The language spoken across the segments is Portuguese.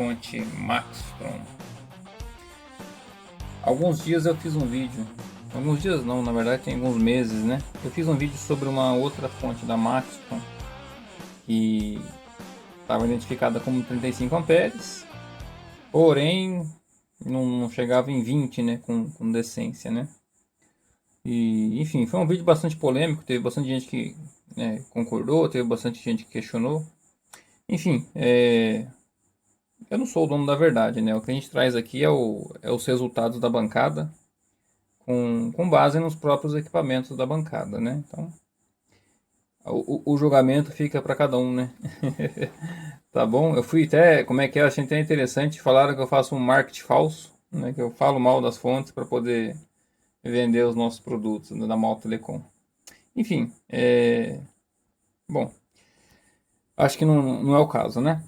fonte Maxstrom. Alguns dias eu fiz um vídeo, alguns dias não, na verdade tem alguns meses, né? Eu fiz um vídeo sobre uma outra fonte da Maxstrom que estava identificada como 35 amperes, porém não chegava em 20, né? Com decência, né? E enfim, foi um vídeo bastante polêmico, teve bastante gente que concordou, teve bastante gente que questionou. Enfim, eu não sou o dono da verdade, né? O que a gente traz aqui é os resultados da bancada com base nos próprios equipamentos da bancada, né? Então, o julgamento fica para cada um, né? Tá bom? Eu fui até, como é que é? Achei até interessante, falaram que eu faço um marketing falso, né? Que eu falo mal das fontes para poder vender os nossos produtos da Mal Telecom. Enfim, bom, acho que não é o caso, né?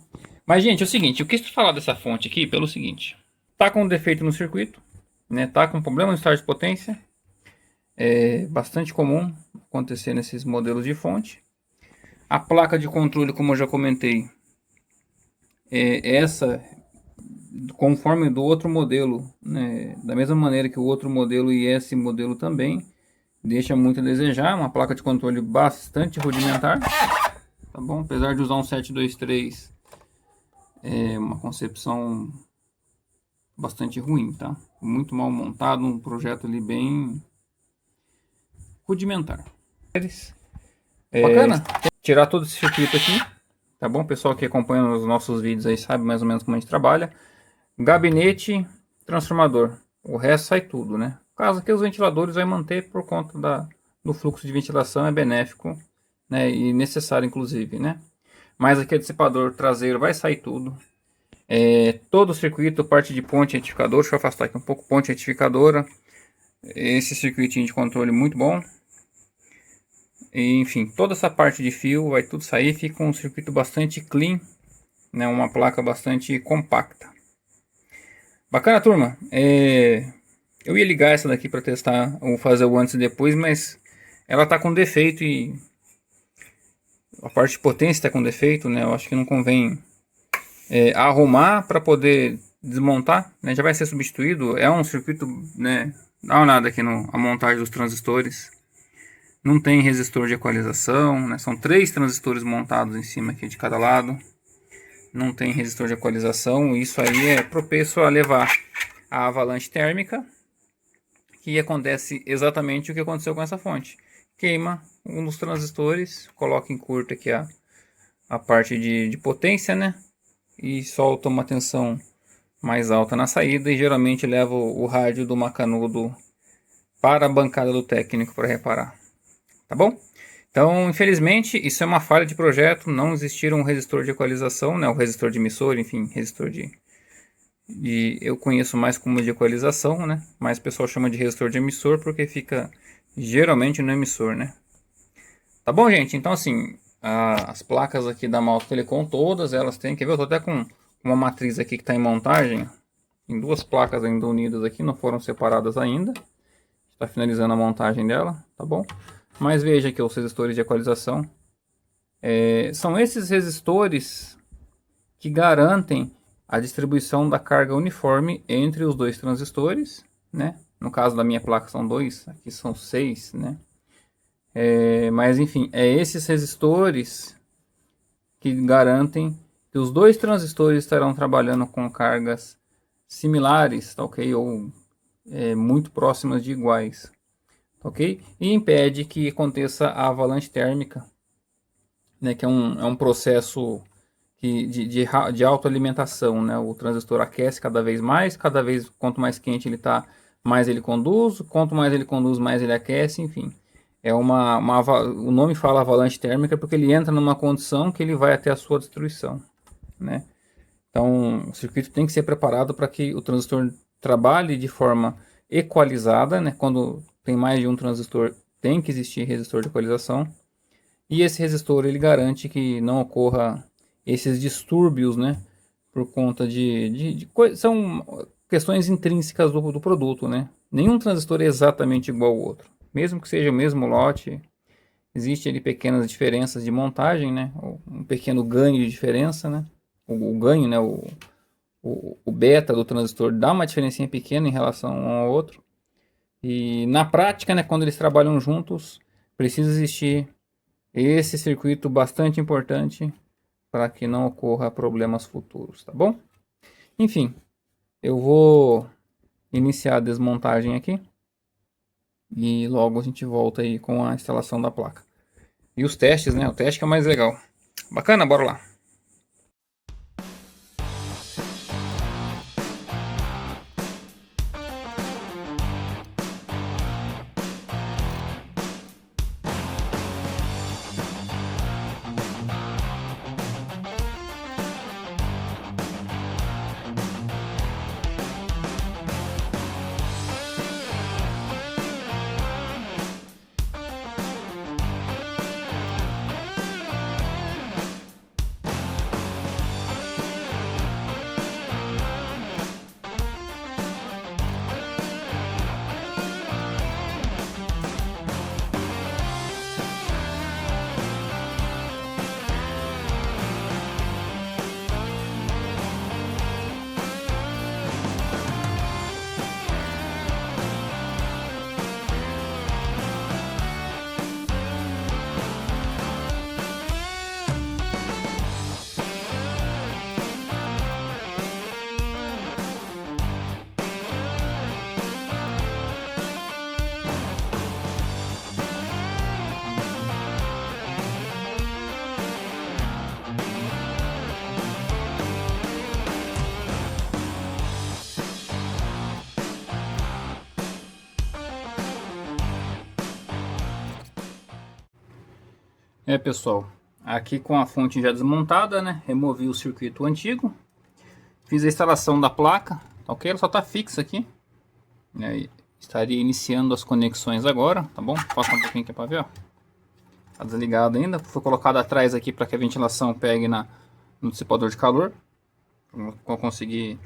Mas, gente, é o seguinte, eu quis falar dessa fonte aqui pelo seguinte. Tá com um defeito no circuito, né? Tá com problema no start de potência. É bastante comum acontecer nesses modelos de fonte. A placa de controle, como eu já comentei, essa, conforme do outro modelo, né? Da mesma maneira que o outro modelo e esse modelo também, deixa muito a desejar. Uma placa de controle bastante rudimentar, tá bom? Apesar de usar um 723, é uma concepção bastante ruim, tá? Muito mal montado, um projeto ali bem rudimentar. Bacana. Tirar todo esse circuito aqui, tá bom? O pessoal que acompanha os nossos vídeos aí sabe mais ou menos como a gente trabalha. Gabinete, transformador. O resto sai tudo, né? No caso aqui os ventiladores vai manter por conta do fluxo de ventilação, é benéfico, né? E necessário inclusive, né? Mas aqui o dissipador traseiro vai sair tudo. Todo o circuito, parte de ponte retificador, deixa eu afastar aqui um pouco, ponte retificadora. Esse circuitinho de controle muito bom. E, enfim, toda essa parte de fio vai tudo sair, fica um circuito bastante clean, né? Uma placa bastante compacta. Bacana, turma. Eu ia ligar essa daqui para testar ou fazer o antes e depois, mas ela tá com defeito e a parte de potência está com defeito, né? Eu acho que não convém arrumar para poder desmontar, né? Já vai ser substituído. É um circuito, né? Dá uma olhada aqui a montagem dos transistores. Não tem resistor de equalização, né? São 3 transistores montados em cima aqui de cada lado. Não tem resistor de equalização. Isso aí é propenso a levar a avalanche térmica, que acontece exatamente o que aconteceu com essa fonte. Queima um dos transistores, coloca em curto aqui a parte de potência, né? E solta uma tensão mais alta na saída e geralmente leva o rádio do macanudo para a bancada do técnico para reparar. Tá bom? Então, infelizmente, isso é uma falha de projeto. Não existir um resistor de equalização, né? O resistor de emissor, enfim, resistor eu conheço mais como de equalização, né? Mas o pessoal chama de resistor de emissor porque fica geralmente no emissor, né? Tá bom, gente? Então, assim, as placas aqui da Malta Telecom, todas elas têm, quer ver? Eu tô até com uma matriz aqui que está em montagem. Tem 2 placas ainda unidas aqui, não foram separadas ainda. Está finalizando a montagem dela, tá bom? Mas veja aqui os resistores de equalização. São esses resistores que garantem a distribuição da carga uniforme entre os 2 transistores, né? No caso da minha placa são 2, aqui são 6, né? Mas enfim, esses resistores que garantem que os 2 transistores estarão trabalhando com cargas similares, tá ok? Ou muito próximas de iguais, tá ok? E impede que aconteça a avalanche térmica, né? Que é um processo de autoalimentação, né? O transistor aquece cada vez, quanto mais quente ele está, mais ele conduz, quanto mais ele conduz, mais ele aquece, enfim. O nome fala avalanche térmica porque ele entra numa condição que ele vai até a sua destruição, né? Então, o circuito tem que ser preparado para que o transistor trabalhe de forma equalizada, né? Quando tem mais de um transistor, tem que existir resistor de equalização. E esse resistor ele garante que não ocorra esses distúrbios, né? Por conta são questões intrínsecas do produto, né? Nenhum transistor é exatamente igual ao outro. Mesmo que seja o mesmo lote, existe ali pequenas diferenças de montagem, né? Um pequeno ganho de diferença, né? O ganho, né? o beta do transistor dá uma diferencinha pequena em relação um ao outro. E na prática, né, quando eles trabalham juntos, precisa existir esse circuito bastante importante para que não ocorra problemas futuros, tá bom? Enfim, eu vou iniciar a desmontagem aqui e logo a gente volta aí com a instalação da placa. E os testes, né? O teste que é o mais legal. Bacana, bora lá. Pessoal, aqui com a fonte já desmontada, né? Removi o circuito antigo, fiz a instalação da placa, tá ok? Ela só tá fixa aqui, né? Estaria iniciando as conexões agora, tá bom? Passa um pouquinho aqui para ver, ó. Tá desligado ainda, foi colocado atrás aqui para que a ventilação pegue no dissipador de calor, para conseguir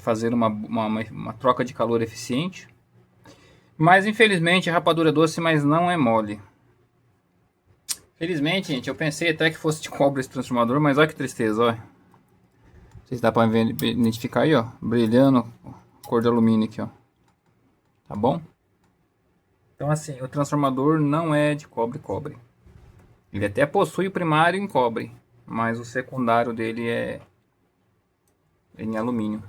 fazer uma troca de calor eficiente. Mas infelizmente a rapadura é doce, mas não é mole. Felizmente, gente, eu pensei até que fosse de cobre esse transformador, mas olha que tristeza, olha. Não sei se dá para identificar aí, ó, brilhando, cor de alumínio aqui, ó. Tá bom? Então assim, o transformador não é de cobre. Ele até possui o primário em cobre, mas o secundário dele é em alumínio.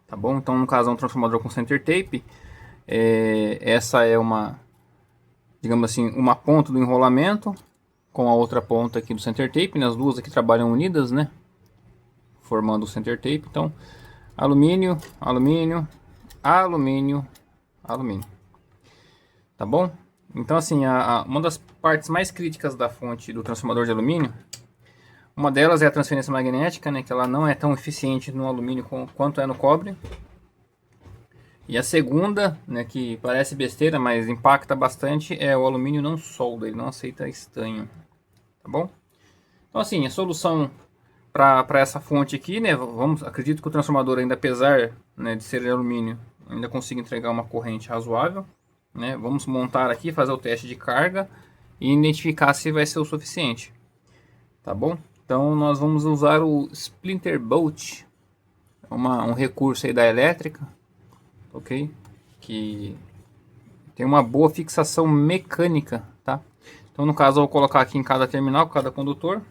Tá bom? Então no caso é um transformador com center tape. Essa é uma, digamos assim, uma ponta do enrolamento com a outra ponta aqui do center tape, né? As duas aqui trabalham unidas, né? Formando o center tape. Então, alumínio, alumínio, alumínio, alumínio. Tá bom? Então, assim, uma das partes mais críticas da fonte do transformador de alumínio, uma delas é a transferência magnética, né? Que ela não é tão eficiente no alumínio quanto é no cobre. E a segunda, né, que parece besteira, mas impacta bastante, é o alumínio não solda, ele não aceita estanho, tá bom? Então assim, a solução para essa fonte aqui, né, acredito que o transformador ainda, apesar, né, de ser de alumínio, ainda consiga entregar uma corrente razoável, né? Vamos montar aqui, fazer o teste de carga e identificar se vai ser o suficiente, tá bom? Então nós vamos usar o Splinter Bolt, um recurso aí da elétrica, ok? Que tem uma boa fixação mecânica, tá? Então no caso eu vou colocar aqui em cada terminal, cada condutor,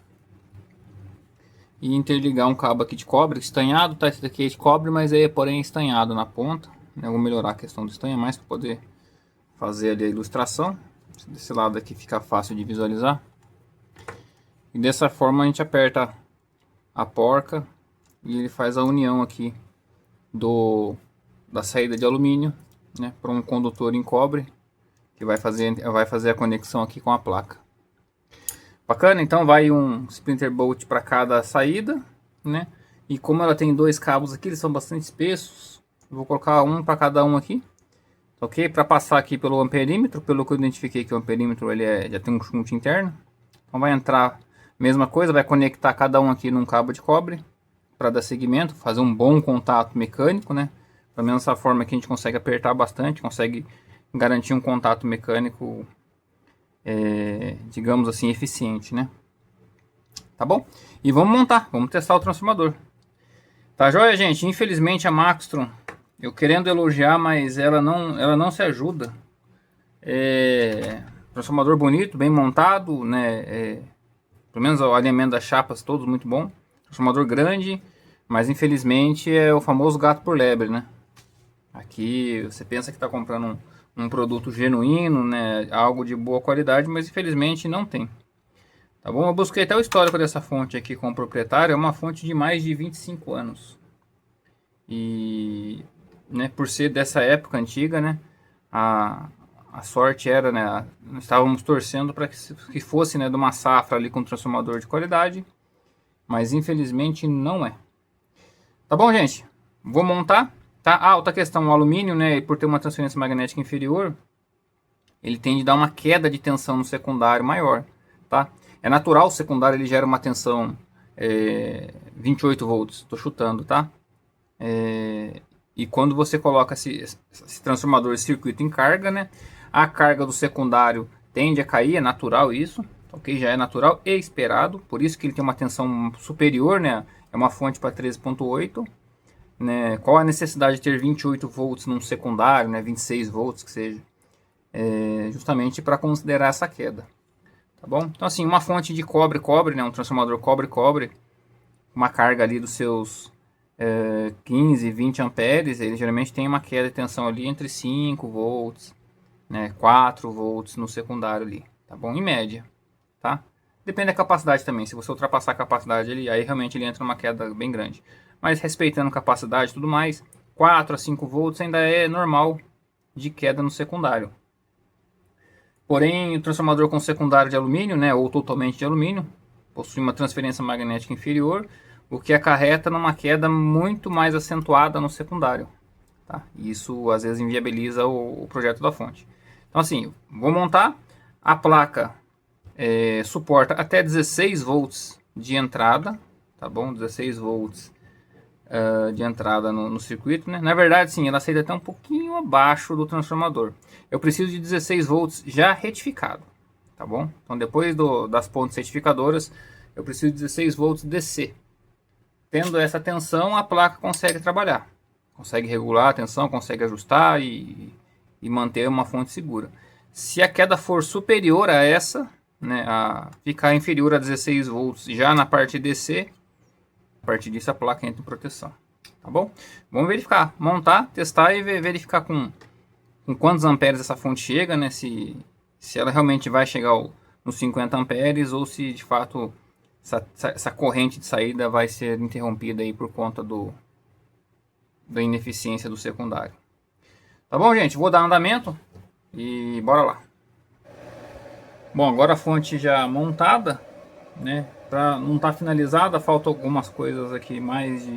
e interligar um cabo aqui de cobre estanhado, tá? Esse daqui é de cobre, mas é porém estanhado na ponta, né? Eu vou melhorar a questão do estanho mais para poder fazer ali a ilustração. Desse lado aqui fica fácil de visualizar. E dessa forma a gente aperta a porca e ele faz a união aqui da saída de alumínio, né, para um condutor em cobre que vai fazer a conexão aqui com a placa. Bacana, então vai um Splinter Bolt para cada saída, né? E como ela tem dois cabos aqui, eles são bastante espessos, eu vou colocar um para cada um aqui, ok? Para passar aqui pelo amperímetro, pelo que eu identifiquei que o amperímetro ele já tem um shunt interno, então vai entrar mesma coisa, vai conectar cada um aqui num cabo de cobre para dar seguimento, fazer um bom contato mecânico, né? Pelo menos dessa forma que a gente consegue apertar bastante, consegue garantir um contato mecânico, digamos assim, eficiente, né? Tá bom? E vamos montar, vamos testar o transformador. Tá joia, gente? Infelizmente a Maxtron, eu querendo elogiar, mas ela não se ajuda. Transformador bonito, bem montado, né? Pelo menos o alinhamento das chapas todos muito bom. Transformador grande, mas infelizmente é o famoso gato por lebre, né? Aqui você pensa que está comprando um produto genuíno, né? Algo de boa qualidade, mas infelizmente não tem. Tá bom? Eu busquei até o histórico dessa fonte aqui com o proprietário, é uma fonte de mais de 25 anos. E, né, por ser dessa época antiga, né, a sorte era, né, nós estávamos torcendo para que fosse, né, de uma safra ali com transformador de qualidade, mas infelizmente não é. Tá bom, gente? Vou montar, tá? Ah, outra questão, o alumínio, né, por ter uma transferência magnética inferior, ele tende a dar uma queda de tensão no secundário maior, tá? É natural, o secundário ele gera uma tensão 28 volts, estou chutando, tá? E quando você coloca esse transformador de circuito em carga, né, a carga do secundário tende a cair, é natural isso, ok? Já é natural e esperado, por isso que ele tem uma tensão superior, né? É uma fonte para 13.8, né? Qual a necessidade de ter 28 volts num secundário, né? 26 volts que seja, justamente para considerar essa queda, tá bom? Então assim, uma fonte de cobre, né? Um transformador cobre, uma carga ali dos seus 15, 20 amperes, ele geralmente tem uma queda de tensão ali entre 5 volts, né, 4 volts no secundário ali, tá bom? Em média, tá? Depende da capacidade também, se você ultrapassar a capacidade, aí realmente ele entra numa queda bem grande. Mas respeitando capacidade e tudo mais, 4 a 5 volts ainda é normal de queda no secundário. Porém, o transformador com secundário de alumínio, né, ou totalmente de alumínio, possui uma transferência magnética inferior, o que acarreta numa queda muito mais acentuada no secundário. Tá? Isso às vezes inviabiliza o projeto da fonte. Então assim, vou montar, a placa suporta até 16 volts de entrada, tá bom? 16 volts de entrada no circuito, né? Na verdade sim, ela aceita até um pouquinho abaixo do transformador. Eu preciso de 16 volts já retificado, tá bom? Então depois das pontes retificadoras, eu preciso de 16 volts DC. Tendo essa tensão, a placa consegue trabalhar. Consegue regular a tensão, consegue ajustar e manter uma fonte segura. Se a queda for superior a essa, né, a ficar inferior a 16 volts já na parte DC, a partir disso a placa entra em proteção. Tá bom? Vamos verificar, montar, testar e verificar com quantos amperes essa fonte chega, né, se ela realmente vai chegar nos 50 amperes ou se de fato essa corrente de saída vai ser interrompida aí por conta da ineficiência do secundário. Tá bom, gente? Vou dar andamento e bora lá. Bom, agora a fonte já montada, né? Não estar finalizada, faltam algumas coisas aqui mais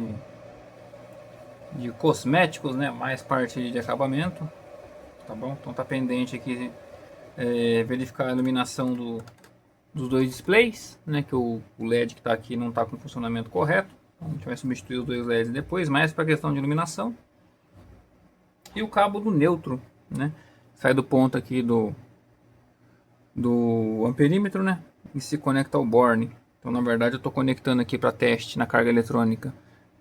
de cosméticos, né? Mais parte de acabamento, tá bom? Então tá pendente aqui verificar a iluminação dos dois displays, né? Que o LED que está aqui não está com funcionamento correto. Então, a gente vai substituir os dois LEDs depois, mais para questão de iluminação. E o cabo do neutro, né? Sai do ponto aqui do amperímetro, né? E se conecta ao borne. Então, na verdade, eu estou conectando aqui para teste na carga eletrônica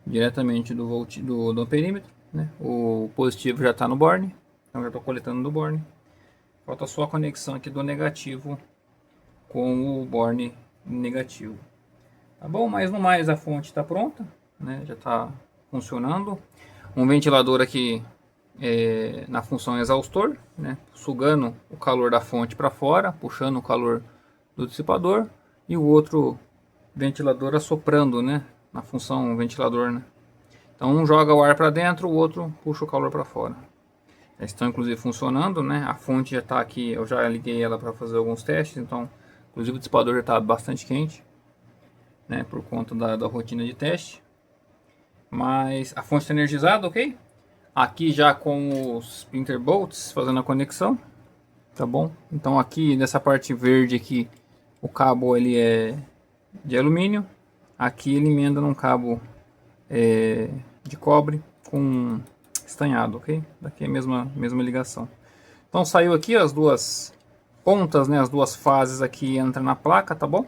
diretamente do amperímetro, né? O positivo já está no borne, então já estou coletando do borne. Falta só a conexão aqui do negativo com o borne negativo. Tá bom? Mas no mais a fonte está pronta, né? Já está funcionando. Um ventilador aqui na função exaustor, né? Sugando o calor da fonte para fora, puxando o calor do dissipador, e o outro ventilador assoprando, né? Na função ventilador, né? Então um joga o ar para dentro, o outro puxa o calor para fora. Já estão inclusive funcionando, né? A fonte já está aqui, eu já liguei ela para fazer alguns testes, então inclusive o dissipador já está bastante quente, né? Por conta da rotina de teste. Mas a fonte está energizada, ok? Aqui já com os printer bolts fazendo a conexão, tá bom? Então aqui nessa parte verde aqui o cabo ele é de alumínio, aqui ele emenda num cabo de cobre com estanhado, ok? Daqui é a mesma ligação. Então saiu aqui as duas pontas, né? As duas fases aqui entram na placa, tá bom?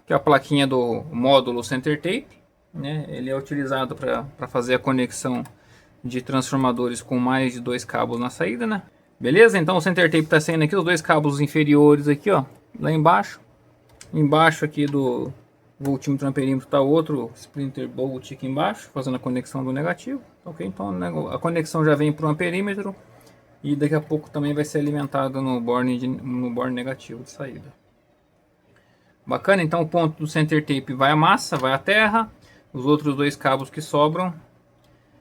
Que é a plaquinha do módulo center tape, né? Ele é utilizado para fazer a conexão de transformadores com mais de 2 cabos na saída, né? Beleza? Então o center tape está saindo aqui, os 2 cabos inferiores aqui, ó, lá embaixo. Embaixo aqui do voltímetro amperímetro está outro splinter bolt aqui embaixo, fazendo a conexão do negativo. Ok? Então a conexão já vem para o amperímetro e daqui a pouco também vai ser alimentada no borne negativo de saída. Bacana, então o ponto do center tape vai a massa, vai a terra. Os outros 2 cabos que sobram,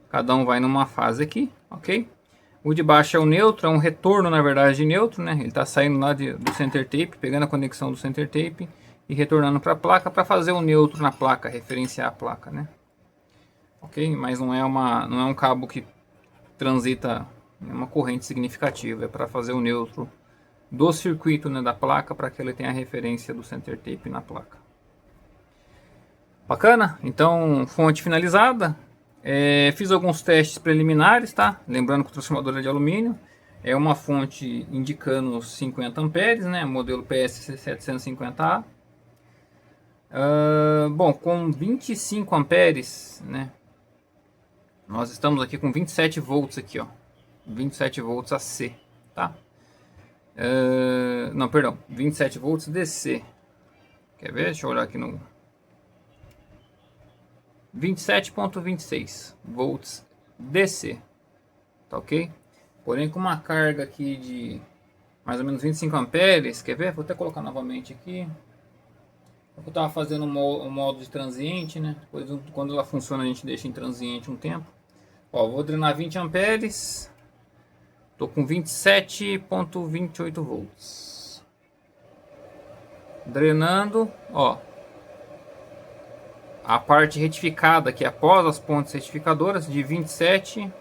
cada um vai numa fase aqui, ok? O de baixo é o neutro, é um retorno na verdade de neutro, né? Ele está saindo lá do center tape, pegando a conexão do center tape e retornando para a placa para fazer o neutro na placa, referenciar a placa, né? Ok? Mas não é um cabo que transita uma corrente significativa, é para fazer o neutro do circuito, né, da placa, para que ele tenha a referência do center tape na placa. Bacana? Então, fonte finalizada. Fiz alguns testes preliminares, tá? Lembrando que o transformador é de alumínio. É uma fonte indicando 50 amperes, né? Modelo PS750A. Bom, com 25 amperes, né? Nós estamos aqui com 27 volts aqui, ó. 27 volts AC, tá? Não, perdão. 27 volts DC. Quer ver? Deixa eu olhar aqui no... 27.26 volts DC, tá ok? Porém com uma carga aqui de mais ou menos 25 amperes, quer ver? Vou até colocar novamente aqui. Eu estava fazendo um modo de transiente, né? Depois quando ela funciona a gente deixa em transiente um tempo. Ó, vou drenar 20 amperes. Tô com 27.28 volts. Drenando, ó. A parte retificada aqui após as pontes retificadoras de 27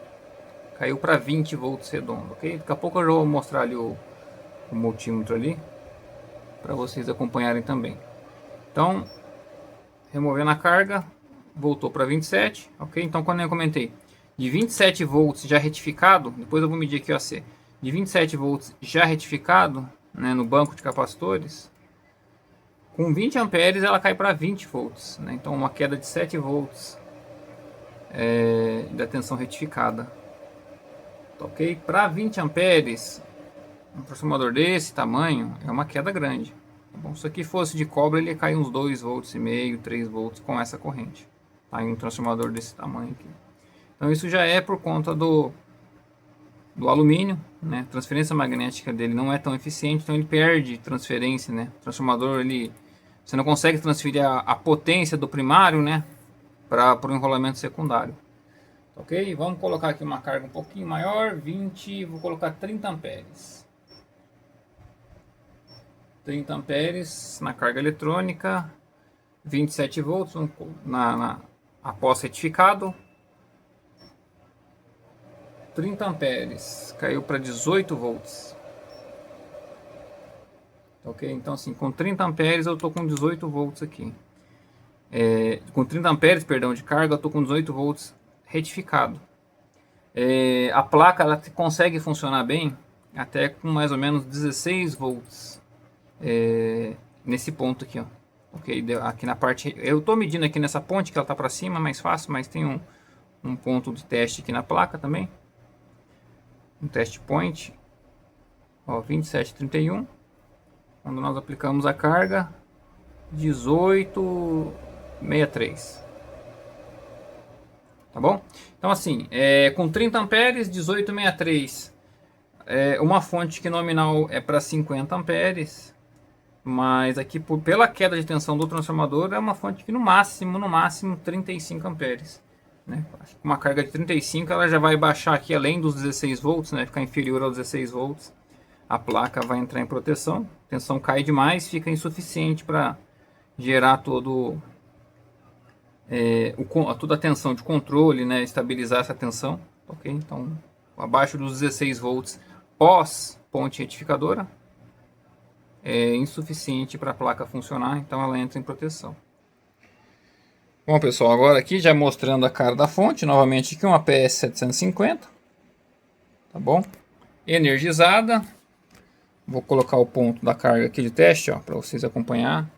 caiu para 20 volts redondo, ok? Daqui a pouco eu já vou mostrar ali o multímetro ali para vocês acompanharem também. Então, removendo a carga, voltou para 27, ok? Então, quando eu comentei de 27 volts já retificado, depois eu vou medir aqui o AC, de 27 volts já retificado, né, no banco de capacitores, com 20 amperes ela cai para 20 volts, né? Então uma queda de 7 volts da tensão retificada, tá ok? Para 20 amperes, um transformador desse tamanho é uma queda grande, tá bom? Se aqui fosse de cobre ele ia cair uns 2 volts e meio, 3 volts com essa corrente, tá? Em um transformador desse tamanho aqui. Então isso já é por conta do alumínio, né? A transferência magnética dele não é tão eficiente, então ele perde transferência, né? O transformador você não consegue transferir a potência do primário, né, para o enrolamento secundário. Ok? Vamos colocar aqui uma carga um pouquinho maior, 20, vou colocar 30 amperes. 30 amperes na carga eletrônica, 27 volts após retificado. 30 amperes, caiu para 18 volts. Ok, então assim, com 30 amperes eu estou com 18 volts aqui. Com 30 amperes, perdão, de carga, eu estou com 18 volts retificado. A placa ela consegue funcionar bem até com mais ou menos 16 volts nesse ponto aqui, ó. Ok, aqui na parte, eu estou medindo aqui nessa ponte que ela está para cima, mais fácil, mas tem um ponto de teste aqui na placa também. Um teste point, ó, 27,31. Quando nós aplicamos a carga, 18,63. Tá bom? Então assim, com 30 amperes, 18,63. Uma fonte que nominal é para 50 amperes. Mas aqui pela queda de tensão do transformador é uma fonte que no máximo 35 amperes. Né? Com uma carga de 35 ela já vai baixar aqui além dos 16 volts, né? Ficar inferior aos 16 volts. A placa vai entrar em proteção, a tensão cai demais, fica insuficiente para gerar toda a tensão de controle, né, estabilizar essa tensão, ok? Então, abaixo dos 16 volts pós ponte retificadora é insuficiente para a placa funcionar, então ela entra em proteção. Bom pessoal, agora aqui já mostrando a cara da fonte, novamente aqui uma PS750, tá bom? Energizada. Vou colocar o ponto da carga aqui de teste, ó, para vocês acompanhar.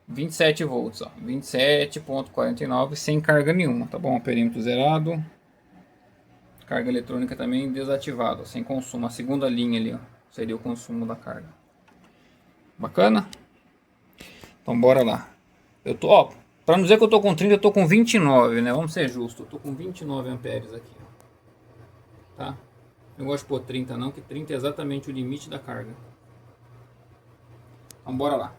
27 volts, ó, 27.49 sem carga nenhuma, tá bom? Perímetro zerado. Carga eletrônica também desativada, sem consumo. A segunda linha ali, ó, seria o consumo da carga. Bacana? Então bora lá. Eu tô, ó, para não dizer que eu tô com 30, eu tô com 29, né? Vamos ser justos. Eu tô com 29 amperes aqui, ó. Tá? Não gosto de pôr 30 não, que 30 é exatamente o limite da carga. Então bora lá.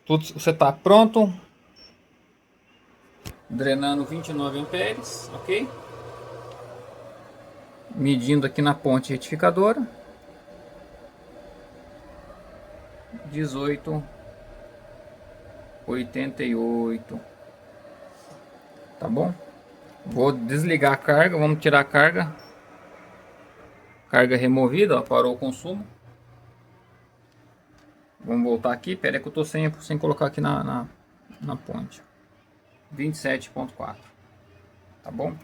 Tudo você tá pronto. Drenando 29 amperes, ok? Medindo aqui na ponte retificadora. 18,88. Tá bom? Vou desligar a carga, vamos tirar a carga. Carga removida, ó, parou o consumo. Vamos voltar aqui, pera aí que eu tô sem colocar aqui na ponte. 27.4. Tá bom?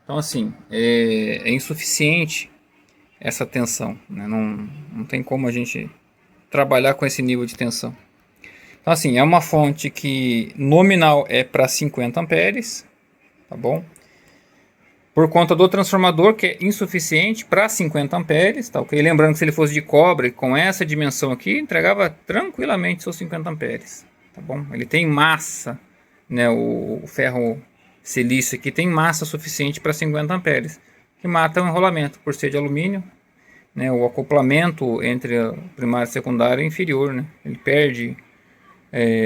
Então assim, é insuficiente essa tensão, né? Não tem como a gente trabalhar com esse nível de tensão. Então assim, é uma fonte que nominal é para 50 amperes, tá bom? Por conta do transformador que é insuficiente para 50 amperes, tá ok? Lembrando que se ele fosse de cobre, com essa dimensão aqui, entregava tranquilamente seus 50 amperes, tá bom? Ele tem massa, né? O ferro silício aqui tem massa suficiente para 50 amperes, que mata o enrolamento por ser de alumínio, né? O acoplamento entre a primária e a secundária é inferior, né? Ele perde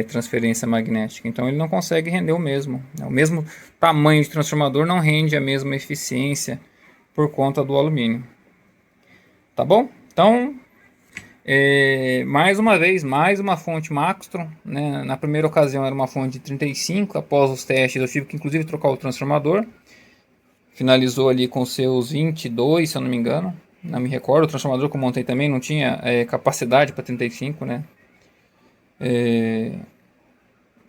transferência magnética, então ele não consegue render o mesmo, né? O mesmo tamanho de transformador não rende a mesma eficiência por conta do alumínio, tá bom? Então, mais uma vez, mais uma fonte Maxtron, né? Na primeira ocasião era uma fonte de 35, após os testes eu tive que inclusive trocar o transformador, finalizou ali com seus 22, se eu não me engano, não me recordo. O transformador que eu montei também não tinha capacidade para 35, né?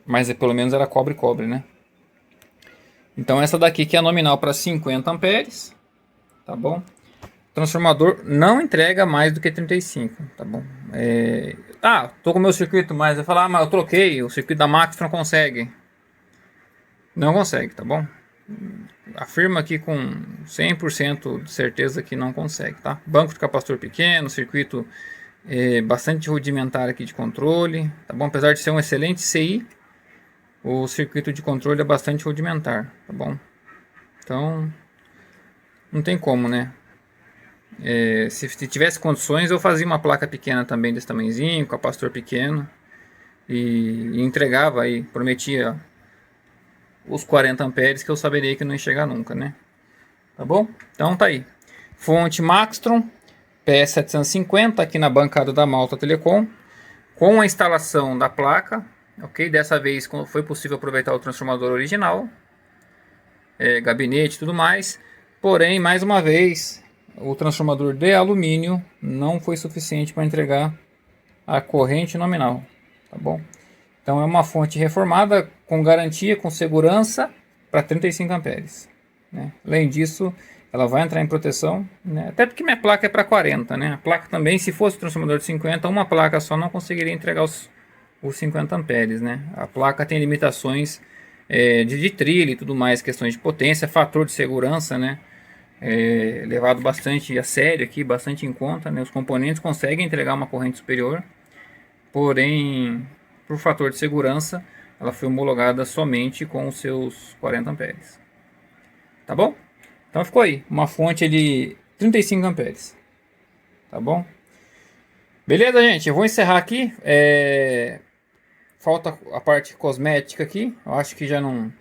Mas pelo menos era cobre, né? Então essa daqui que é a nominal para 50 amperes, tá bom? O transformador não entrega mais do que 35, tá bom? Tô com o meu circuito, mas vai falar, mas eu troquei, o circuito da Maxtron consegue. Não consegue, tá bom? Afirma aqui com 100% de certeza que não consegue, tá? Banco de capacitor pequeno, circuito bastante rudimentar aqui de controle, tá bom? Apesar de ser um excelente CI, o circuito de controle é bastante rudimentar, tá bom? Então, não tem como, né? Se tivesse condições, eu fazia uma placa pequena também desse tamanhozinho, capacitor pequeno, e entregava aí, prometia os 40 amperes que eu saberia que não ia chegar nunca, né? Tá bom? Então tá aí. Fonte Maxtron PS750 aqui na bancada da Malta Telecom, com a instalação da placa, ok? Dessa vez foi possível aproveitar o transformador original, gabinete e tudo mais. Porém, mais uma vez, o transformador de alumínio não foi suficiente para entregar a corrente nominal, tá bom? Então é uma fonte reformada com garantia, com segurança para 35 amperes, né? Além disso, ela vai entrar em proteção, né? Até porque minha placa é para 40, né? A placa também, se fosse transformador de 50, uma placa só não conseguiria entregar os 50 amperes, né? A placa tem limitações de trilha e tudo mais, questões de potência, fator de segurança, né? Levado bastante a sério aqui, bastante em conta, né? Os componentes conseguem entregar uma corrente superior, porém, por fator de segurança, ela foi homologada somente com os seus 40 amperes. Tá bom? Então ficou aí, uma fonte de 35 amperes. Tá bom? Beleza, gente? Eu vou encerrar aqui. Falta a parte cosmética aqui. Eu acho que já não...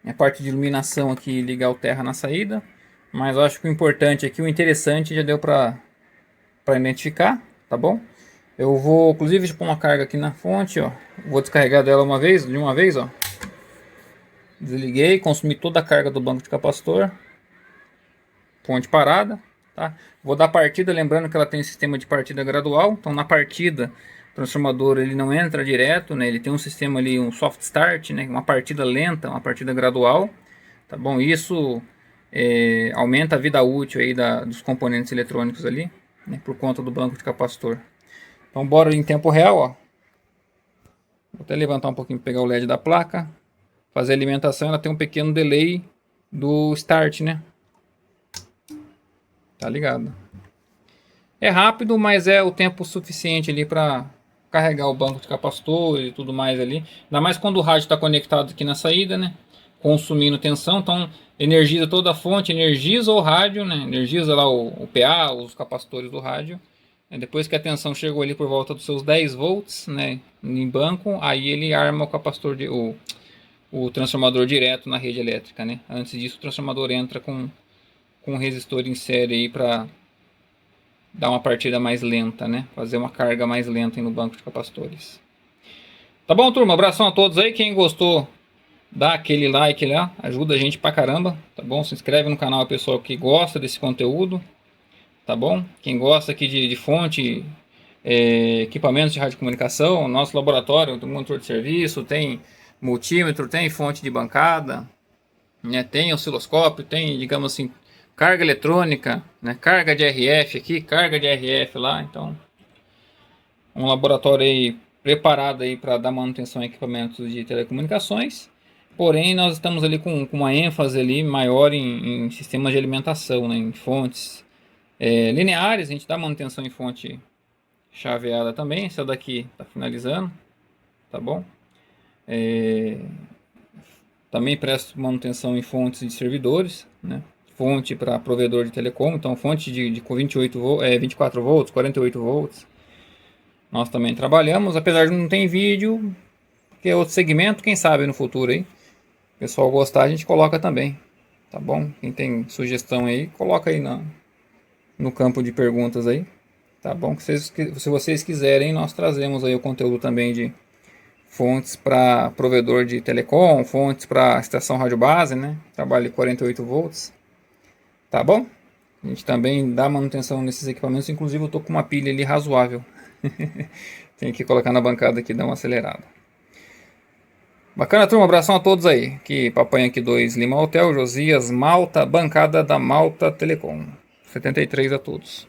A parte de iluminação aqui, ligar o terra na saída. Mas eu acho que o importante aqui, o interessante, já deu para identificar. Tá bom? Eu vou, inclusive, pôr uma carga aqui na fonte, ó. Vou descarregar dela de uma vez, ó. Desliguei, consumi toda a carga do banco de capacitor. Ponte parada, tá? Vou dar partida, lembrando que ela tem um sistema de partida gradual. Então na partida, o transformador ele não entra direto, né? Ele tem um sistema ali, um soft start, né? Uma partida lenta, uma partida gradual, tá bom? Isso aumenta a vida útil aí dos componentes eletrônicos ali, né? Por conta do banco de capacitor. Então bora em tempo real, ó. Vou até levantar um pouquinho para pegar o LED da placa. Fazer a alimentação, ela tem um pequeno delay do start, né? Tá ligado? É rápido, mas é o tempo suficiente ali para carregar o banco de capacitor e tudo mais ali. Ainda mais quando o rádio está conectado aqui na saída, né? Consumindo tensão, então energiza toda a fonte, energiza o rádio, né? Energiza lá o PA, os capacitores do rádio. Depois que a tensão chegou ali por volta dos seus 10 volts, né? Em banco, aí ele arma o capacitor, o transformador direto na rede elétrica, né? Antes disso, o transformador entra com um resistor em série aí para dar uma partida mais lenta, né? Fazer uma carga mais lenta no banco de capacitores. Tá bom, turma? Abração a todos aí. Quem gostou, dá aquele like lá, ajuda a gente pra caramba, tá bom? Se inscreve no canal, pessoal que gosta desse conteúdo, tá bom? Quem gosta aqui de fonte, equipamentos de radiocomunicação, nosso laboratório tem monitor de serviço, tem multímetro, tem fonte de bancada, né? Tem osciloscópio, tem, digamos assim, carga eletrônica, né? Carga de RF aqui, carga de RF lá, então um laboratório aí preparado aí para dar manutenção a equipamentos de telecomunicações. Porém, nós estamos ali com uma ênfase ali maior em sistemas de alimentação, né? Em fontes lineares. A gente dá manutenção em fonte chaveada também. Essa daqui está finalizando, tá bom? Também presto manutenção em fontes de servidores, né? Fonte para provedor de telecom, então fonte com 24 volts, 48 volts. Nós também trabalhamos, apesar de não ter vídeo, que é outro segmento, quem sabe no futuro aí. O pessoal gostar, a gente coloca também, tá bom? Quem tem sugestão aí, coloca aí no campo de perguntas aí, tá bom? Se vocês quiserem, nós trazemos aí o conteúdo também de fontes para provedor de telecom, fontes para estação rádio base, né? Trabalho de 48 volts, tá bom? A gente também dá manutenção nesses equipamentos, inclusive eu tô com uma pilha ali razoável. Tem que colocar na bancada aqui, dar uma acelerada. Bacana, turma, abração a todos aí. Aqui, Papai Yankee 2 Lima Hotel, Josias Malta, bancada da Malta Telecom. 73 a todos.